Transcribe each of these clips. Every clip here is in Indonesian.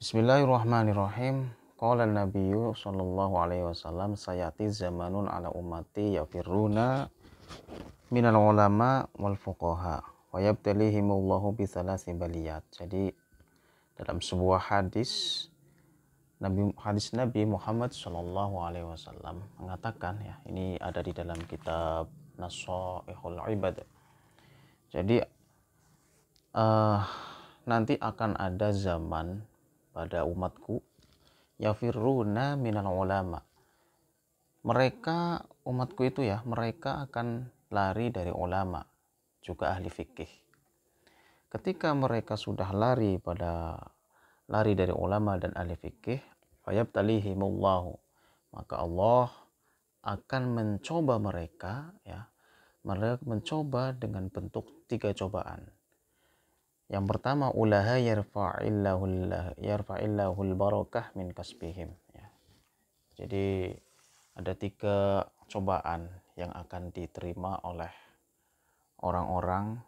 Bismillahirrahmanirrahim. Qala Nabiyyu sallallahu alaihi wasallam sayati zamanun ala ummati yafirruna minal ulama wal fuqaha wa yabtalihimullahu bi thalasi baliyat. Jadi dalam sebuah hadis Nabi Muhammad sallallahu alaihi wasallam mengatakan, ya, ini ada di dalam kitab Nasaihul Ibad. Jadi nanti akan ada zaman pada umatku yafirruna minal ulama. Mereka, umatku itu ya, mereka akan lari dari ulama, juga ahli fikih. Ketika mereka sudah lari dari ulama dan ahli fikih, fayabtalihimullahu, maka Allah akan mencoba mereka, ya. Mereka mencoba dengan bentuk 3 cobaan. Yang pertama, ulaha yarfa'illahul barakah min kasbihim, ya. Jadi ada 3 cobaan yang akan diterima oleh orang-orang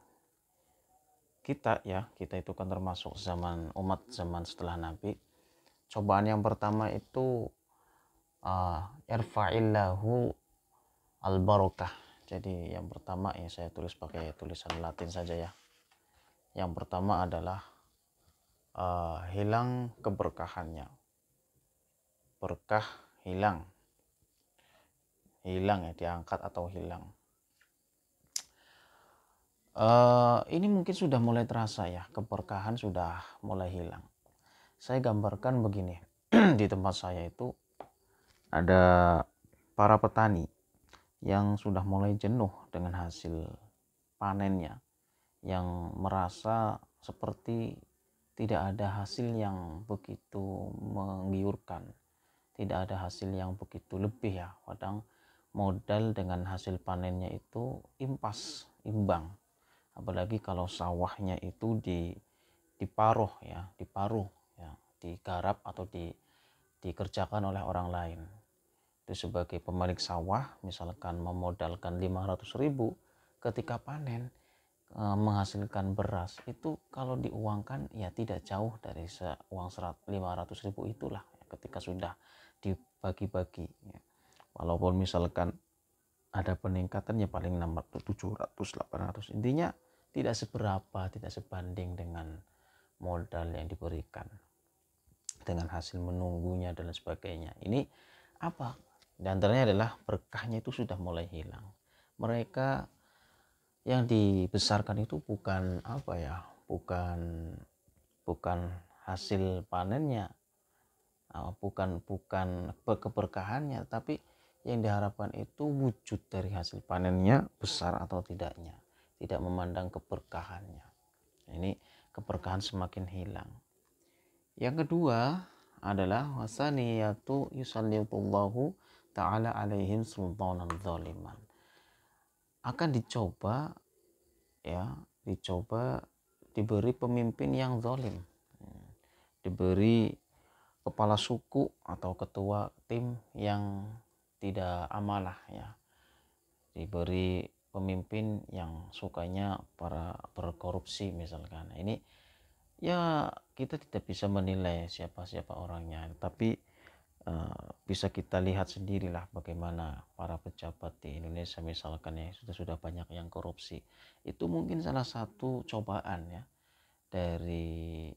kita, ya. Kita itu kan termasuk umat zaman setelah Nabi. Cobaan yang pertama itu yarfa'illahu al barakah. Jadi yang pertama, ya, saya tulis pakai tulisan Latin saja, ya. Yang pertama adalah hilang keberkahannya. Berkah hilang, ya, diangkat atau hilang. Ini mungkin sudah mulai terasa, ya, keberkahan sudah mulai hilang. Saya gambarkan begini. Di tempat saya itu ada para petani yang sudah mulai jenuh dengan hasil panennya, yang merasa seperti tidak ada hasil yang begitu menggiurkan, tidak ada hasil yang begitu lebih, ya. Kadang modal dengan hasil panennya itu imbang, apalagi kalau sawahnya itu diparuh, ya, digarap atau dikerjakan oleh orang lain. Itu sebagai pemilik sawah, misalkan memodalkan 500.000, ketika panen menghasilkan beras itu, kalau diuangkan, ya, tidak jauh dari uang 500.000 itulah, ya, ketika sudah dibagi-bagi, ya. Walaupun misalkan ada peningkatan, ya, paling 600, 700, 800, intinya tidak seberapa, tidak sebanding dengan modal yang diberikan, dengan hasil menunggunya dan sebagainya. Ini apa? Di antaranya adalah berkahnya itu sudah mulai hilang. Mereka yang dibesarkan itu bukan bukan hasil panennya, bukan keberkahannya, tapi yang diharapkan itu wujud dari hasil panennya besar atau tidaknya, tidak memandang keberkahannya. Ini keberkahan semakin hilang. Yang kedua adalah wasaniyatu yusallitullahu ta'ala alaihim sultanan zaliman. Akan dicoba diberi pemimpin yang zalim, diberi kepala suku atau ketua tim yang tidak amanah, ya, diberi pemimpin yang sukanya berkorupsi misalkan. Ini, ya, kita tidak bisa menilai siapa orangnya, tapi bisa kita lihat sendirilah bagaimana para pejabat di Indonesia misalkan, ya, sudah banyak yang korupsi. Itu mungkin salah satu cobaan, ya, dari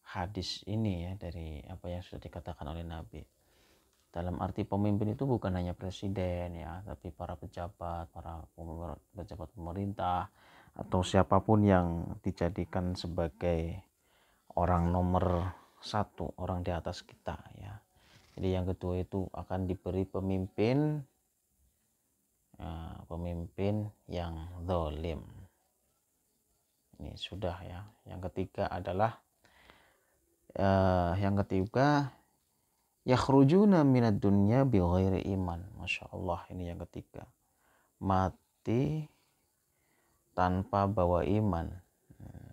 hadis ini, ya, dari apa yang sudah dikatakan oleh Nabi. Dalam arti pemimpin itu bukan hanya presiden, ya, tapi para pejabat pemerintah atau siapapun yang dijadikan sebagai orang nomor 1, orang di atas kita, ya. Jadi yang kedua itu akan diberi pemimpin yang zalim. Ini sudah, ya. Yang ketiga adalah yakhrujuna minad dunya bighairi iman. Masya Allah, ini yang ketiga. Mati tanpa bawa iman,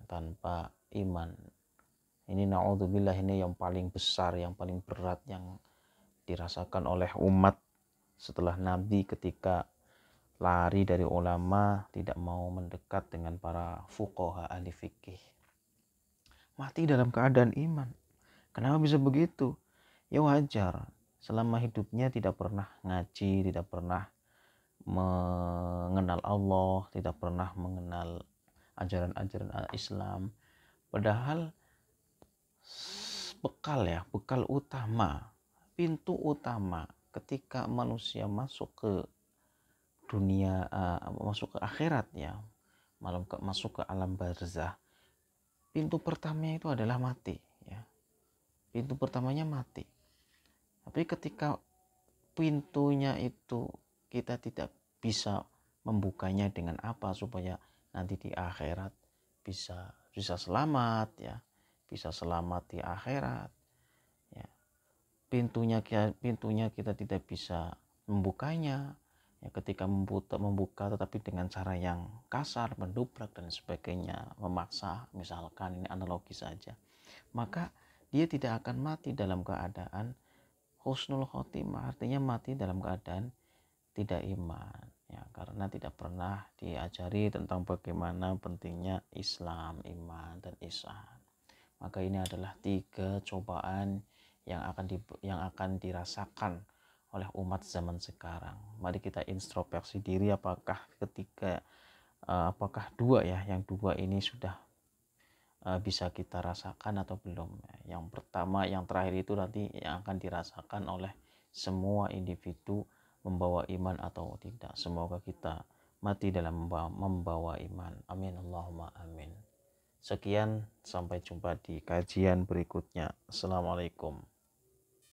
tanpa iman. Ini na'udzubillah, ini yang paling besar, yang paling berat yang dirasakan oleh umat setelah Nabi ketika lari dari ulama, tidak mau mendekat dengan para fuqaha ahli fikih. Mati dalam keadaan iman. Kenapa bisa begitu? Ya wajar, selama hidupnya tidak pernah ngaji, tidak pernah mengenal Allah, tidak pernah mengenal ajaran-ajaran Islam. Padahal bekal utama, pintu utama ketika manusia masuk ke dunia, masuk ke akhirat ya, masuk ke alam barzah, pintu pertamanya itu adalah mati ya. Pintu pertamanya mati. Tapi ketika pintunya itu kita tidak bisa membukanya dengan apa supaya nanti di akhirat bisa selamat ya, bisa selamat di akhirat ya. Pintunya kita tidak bisa membukanya ya, ketika membuka tetapi dengan cara yang kasar, mendobrak dan sebagainya, memaksa, misalkan ini analogi saja, maka dia tidak akan mati dalam keadaan husnul khotimah, artinya mati dalam keadaan tidak iman ya, karena tidak pernah diajari tentang bagaimana pentingnya Islam, iman dan ihsan. Maka ini adalah 3 cobaan yang akan dirasakan oleh umat zaman sekarang. Mari kita introspeksi diri, apakah yang dua ini sudah bisa kita rasakan atau belum. Yang pertama, yang terakhir itu nanti yang akan dirasakan oleh semua individu, membawa iman atau tidak. Semoga kita mati dalam membawa iman. Amin Allahumma amin. Sekian, sampai jumpa di kajian berikutnya. Assalamualaikum.